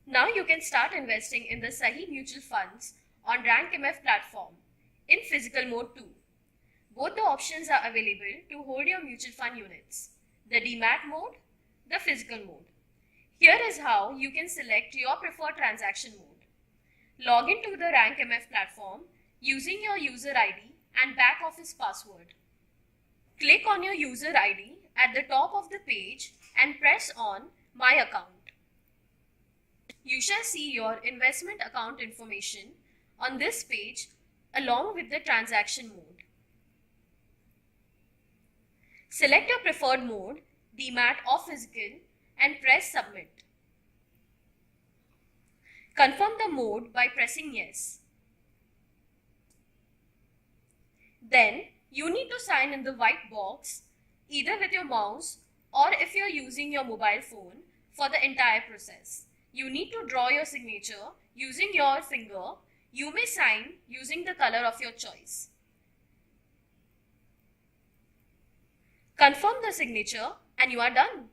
Now you can start investing in the Sahi mutual funds on RankMF platform in physical mode too. Both the options are available to hold your mutual fund units, the demat mode, the physical mode. Here is how you can select your preferred transaction mode. Log into the RankMF platform using your user ID and back office password. Click on your user ID at the top of the page and press on My Account. You shall see your investment account information on this page along with the transaction mode. Select your preferred mode, demat or physical, and press Submit. Confirm the mode by pressing Yes. Then you need to sign in the white box either with your mouse or if you are using your mobile phone for the entire process. You need to draw your signature using your finger. You may sign using the color of your choice. Confirm the signature and you are done.